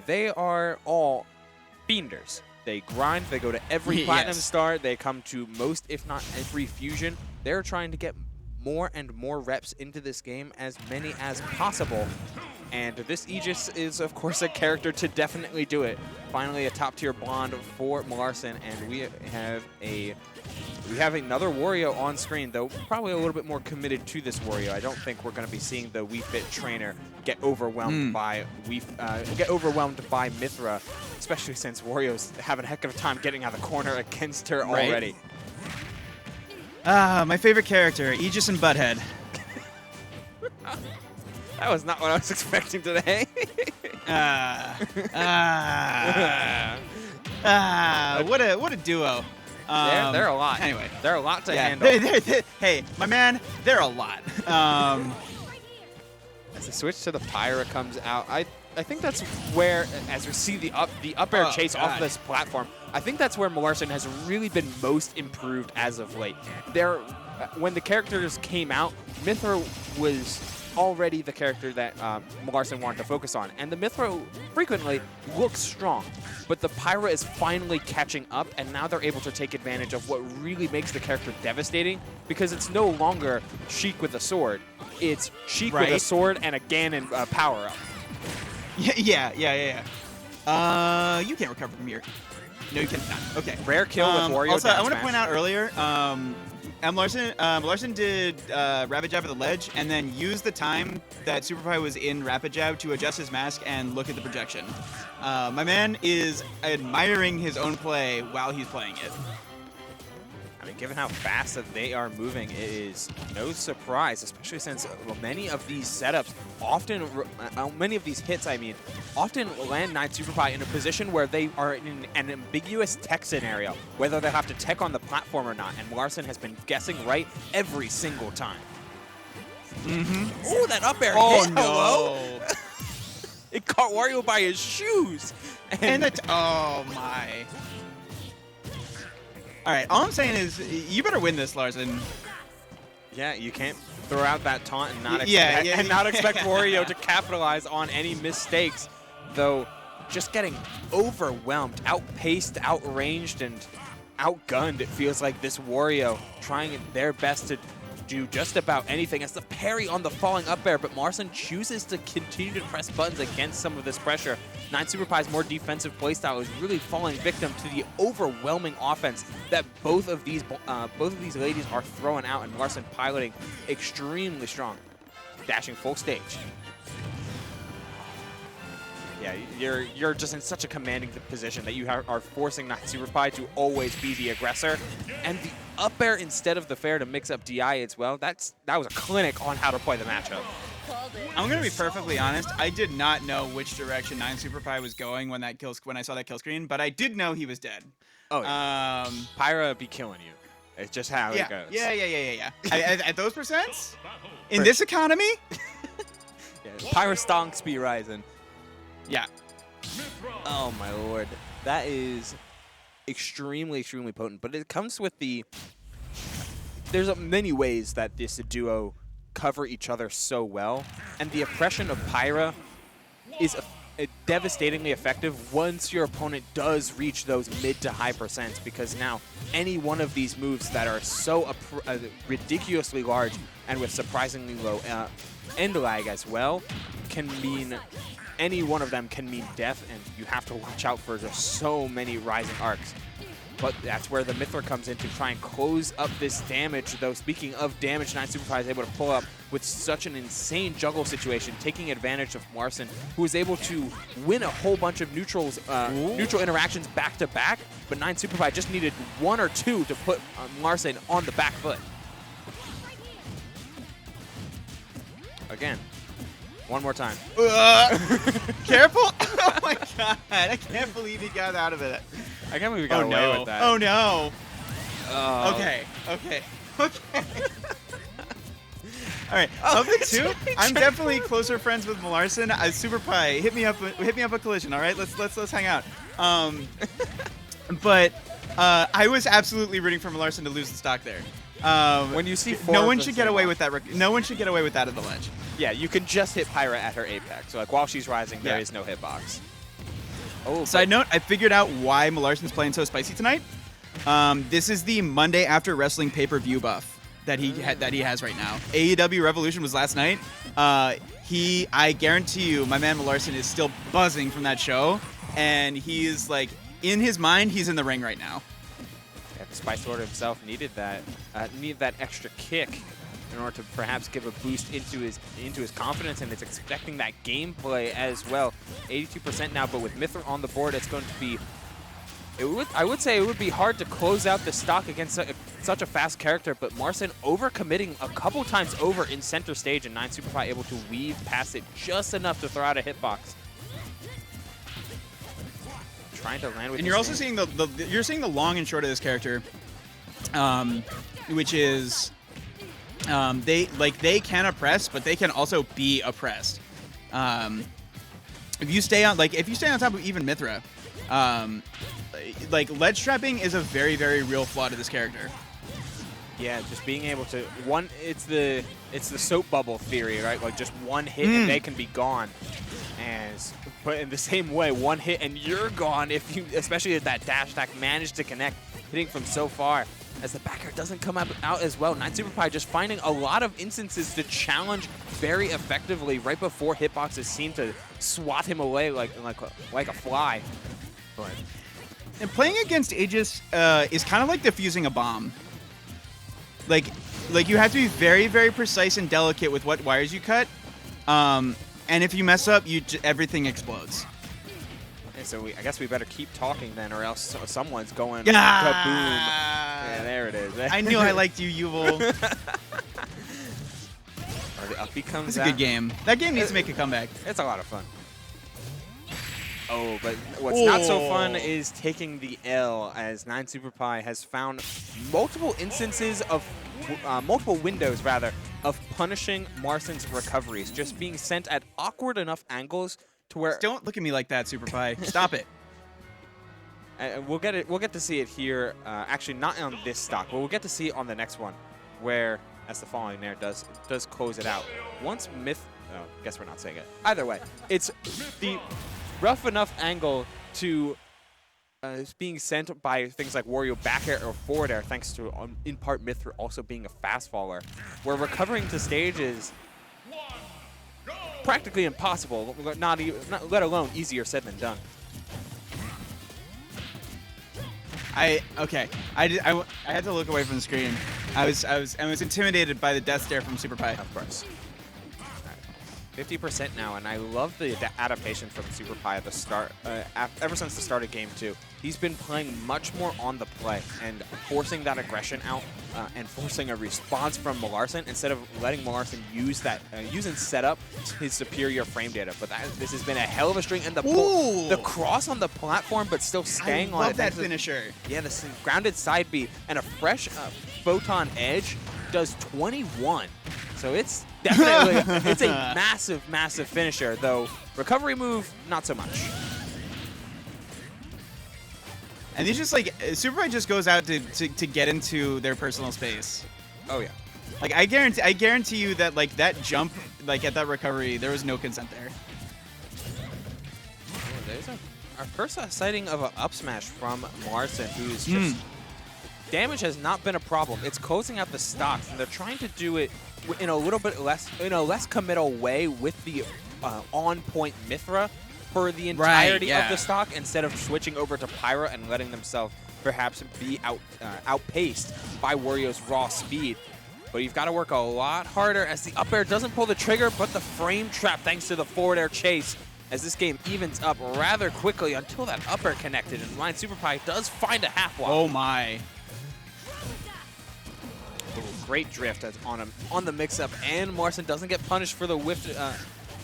they are all fienders. They grind, they go to every Platinum Star, they come to most, if not every Fusion. They're trying to get more and more reps into this game, as many as possible. And this Aegis is, of course, a character to definitely do it. Finally, a top-tier blonde for Mlarcin, and we have another Wario on screen, though probably a little bit more committed to this Wario. I don't think we're going to be seeing the Wii Fit trainer get overwhelmed by Mythra, especially since Wario's having a heck of a time getting out of the corner against her already. My favorite character, Aegis and Butthead. That was not what I was expecting today. What a duo. They're a lot. Anyway, they're a lot to handle. Hey, my man, they're a lot. As the switch to the Pyra comes out, I think that's where, as we see the up air chase off of this platform, I think that's where Mlarcin has really been most improved as of late. When the characters came out, Mythra was already the character that Mlarcin wanted to focus on. And the Mythra frequently looks strong, but the Pyra is finally catching up, and now they're able to take advantage of what really makes the character devastating, because it's no longer Sheik with a sword. It's Sheik with a sword and a Ganon power-up. Yeah. You can't recover from here. No, you cannot. Okay. Rare kill with Wario. Also, I want to point out earlier, Mlarcin did Rapid Jab at the ledge, and then used the time that SuperPie was in Rapid Jab to adjust his mask and look at the projection. My man is admiring his own play while he's playing it. I mean, given how fast that they are moving, it is no surprise, especially since many of these setups many of these hits, often land 9SuperPie in a position where they are in an ambiguous tech scenario, whether they have to tech on the platform or not, and Mlarcin has been guessing right every single time. Oh, that up air hit! No. Hello? It caught Wario by his shoes! Oh my. All right, all I'm saying is you better win this, Larson. Yeah, you can't throw out that taunt and not expect Wario to capitalize on any mistakes, though just getting overwhelmed, outpaced, outranged, and outgunned. It feels like this Wario trying their best to do just about anything. As the parry on the falling up air, but Mlarcin chooses to continue to press buttons against some of this pressure. 9SuperPie's more defensive playstyle is really falling victim to the overwhelming offense that both of these ladies are throwing out, and Mlarcin piloting extremely strong. Dashing full stage. Yeah, you're just in such a commanding position that you are forcing 9SuperPie to always be the aggressor. And the up air instead of the fair to mix up DI as well, that was a clinic on how to play the matchup. I'm going to be perfectly honest. I did not know which direction 9SuperPie was going when I saw that kill screen, but I did know he was dead. Oh, yeah. Pyra be killing you. It's just how it goes. Yeah. At those percents? In this economy? Yeah, Pyra stonks be rising. Yeah. Oh, my lord. That is extremely, extremely potent. But it comes with there's many ways that this duo cover each other so well. And the oppression of Pyra is devastatingly effective once your opponent does reach those mid to high percents, because now any one of these moves that are so ridiculously large and with surprisingly low end lag as well can mean... Any one of them can mean death, and you have to watch out for just so many rising arcs. But that's where the Mythra comes in to try and close up this damage. Though, speaking of damage, 9SuperPie is able to pull up with such an insane juggle situation, taking advantage of Mlarcin, who is able to win a whole bunch of neutral interactions back to back. But 9SuperPie just needed one or two to put Mlarcin on the back foot. Again. One more time. Careful! Oh my god, I can't believe he got out of it. I can't believe he got away with that. Oh no. Okay. All right, of the two, I'm definitely closer friends with Mlarcin. SuperPie, hit me up a collision, all right? Let's hang out. But I was absolutely rooting for Mlarcin to lose the stock there. When you see no one should get away with that. No one should get away with that at the ledge. Yeah, you can just hit Pyra at her apex. So like while she's rising, there is no hitbox. Oh, Side note, I figured out why Mlarcin's playing so spicy tonight. This is the Monday After Wrestling pay-per-view buff that he has right now. AEW Revolution was last night. I guarantee you, my man Mlarcin is still buzzing from that show, and he's like, in his mind, he's in the ring right now. Yeah, the Spice Lord himself needed that extra kick in order to perhaps give a boost into his confidence, and it's expecting that gameplay as well. 82% now, but with Mythra on the board, it's going to be. I would say it would be hard to close out the stock against such a fast character, but Mlarcin overcommitting a couple times over in center stage, and 9SuperPie able to weave past it just enough to throw out a hitbox. Trying to land with. And you're also seeing you're seeing the long and short of this character, which is they can oppress, but they can also be oppressed. If you stay on top of even Mythra. Like ledge trapping is a very, very real flaw to this character. Yeah, just being able to it's the soap bubble theory, right? Like just one hit and they can be gone. But in the same way, one hit and you're gone especially if that dash attack managed to connect, hitting from so far. As the back air doesn't come out as well. 9SuperPie just finding a lot of instances to challenge very effectively right before hitboxes seem to swat him away like a fly. But and playing against Aegis is kind of like defusing a bomb. Like you have to be very, very precise and delicate with what wires you cut. And if you mess up, everything explodes. Okay, so I guess we better keep talking then, or else someone's going kaboom. Yeah, there it is. I knew I liked you, Yuval. The uppy comes It's a good game. That game needs to make a comeback. It's a lot of fun. Oh, but what's not so fun is taking the L, as 9SuperPie has found multiple instances of, multiple windows rather, of punishing Mlarcin's recoveries, just being sent at awkward enough angles to where. Don't look at me like that, SuperPie. Stop it. We'll get to see it here. Actually, not on this stock, but we'll get to see it on the next one, where as the falling there does close it out. Once oh, guess we're not saying it. Either way, it's the rough enough angle to being sent by things like Wario back air or forward air, thanks to in part Mythra also being a fast faller, where recovering to stage is practically impossible. Not let alone easier said than done. I had to look away from the screen. I was intimidated by the death stare from SuperPie. Of course. 50% now, and I love the adaptation from SuperPie at the start. Ever since the start of Game 2, he's been playing much more on the play and forcing that aggression out and forcing a response from Mlarcin instead of letting Mlarcin use and set up his superior frame data. But this has been a hell of a string, and the cross on the platform, but still staying on it. I love that finisher. Yeah, the grounded side B and a fresh photon edge does 21. So it's definitely it's a massive, massive finisher, though recovery move, not so much. And he's just like, SuperPie just goes out to get into their personal space. Oh yeah. Like I guarantee you that like that jump, like at that recovery, there was no consent there. Oh, there's our first sighting of an up smash from Mlarcin, who's just damage has not been a problem. It's closing out the stocks, and they're trying to do it in a less committal way with the on-point Mythra for the entirety of the stock, instead of switching over to Pyra and letting themselves perhaps be outpaced by Wario's raw speed. But you've got to work a lot harder, as the up air doesn't pull the trigger, but the frame trap thanks to the forward air chase, as this game evens up rather quickly until that up air connected, and 9SuperPie does find a half wall. Oh my. Great drift on the mix-up, and Mlarcin doesn't get punished for the whiff,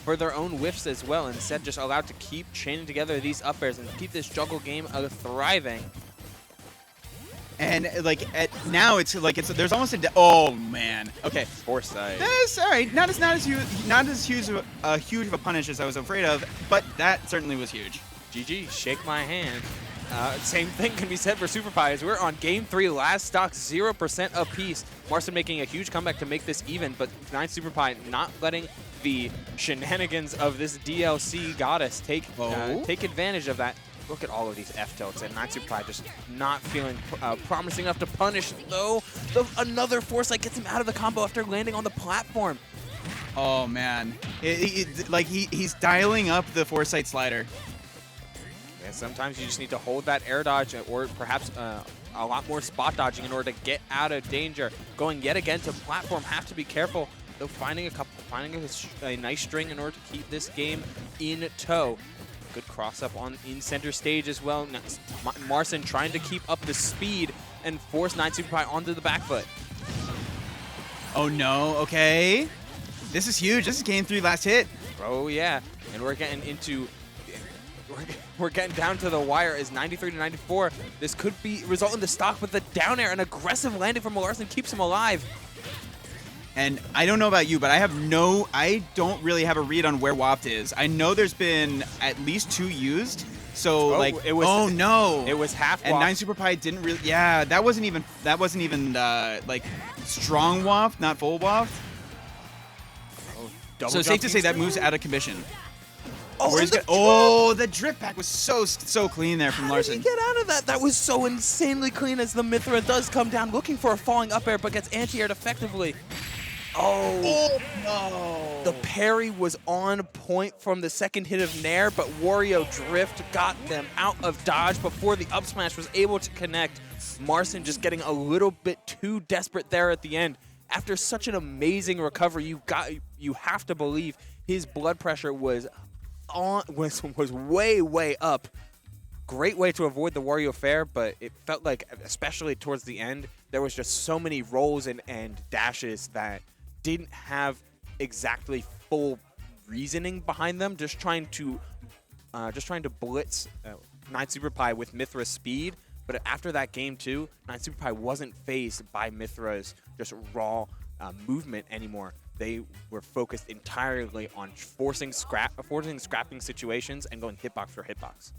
for their own whiffs as well. Instead, just allowed to keep chaining together these up airs and keep this juggle game thriving. And like now, there's almost oh man. Okay. Foresight. That's all right. Not as huge of a punish as I was afraid of, but that certainly was huge. GG. Shake my hand. Same thing can be said for SuperPie, as we're on Game 3, last stock 0% apiece. Mlarcin making a huge comeback to make this even, but 9SuperPie not letting the shenanigans of this DLC goddess take advantage of that. look at all of these F tilts, and 9SuperPie just not feeling promising enough to punish, though. Another Foresight gets him out of the combo after landing on the platform. Oh, man. He's dialing up the Foresight slider. Yeah, sometimes you just need to hold that air dodge, or perhaps a lot more spot dodging in order to get out of danger. Going yet again to platform, have to be careful. Though finding a nice string in order to keep this game in tow. Good cross up in center stage as well. Mlarcin trying to keep up the speed and force 9SuperPie onto the back foot. Oh no, okay. This is huge. This is game 3 last hit. Oh yeah, and we're getting down to the wire as 93 to 94. This could result in the stock, with the down air. An aggressive landing from Mlarcin keeps him alive. And I don't know about you, but I don't really have a read on where Waft is. I know there's been at least 2 used. So oh no. It was half and Waft. 9SuperPie didn't really, yeah, that wasn't even like strong Waft, not full Waft. Oh, so safe to say that moves out of commission. Oh, the drift back was so clean there from How did he Mlarcin. get out of that? That was so insanely clean as the Mythra does come down looking for a falling up air, but gets anti-aired effectively. Oh no. The parry was on point from the second hit of Nair, but Wario Drift got them out of dodge before the up smash was able to connect. Mlarcin just getting a little bit too desperate there at the end. After such an amazing recovery, you have to believe his blood pressure was way up. Great way to avoid the Wario fair, but it felt like, especially towards the end, there was just so many rolls and dashes that didn't have exactly full reasoning behind them. Just trying to blitz 9SuperPie with Mythra's speed. But after that game too, 9SuperPie wasn't phased by Mythra's just raw movement anymore. They were focused entirely on forcing scrapping situations and going hitbox for hitbox.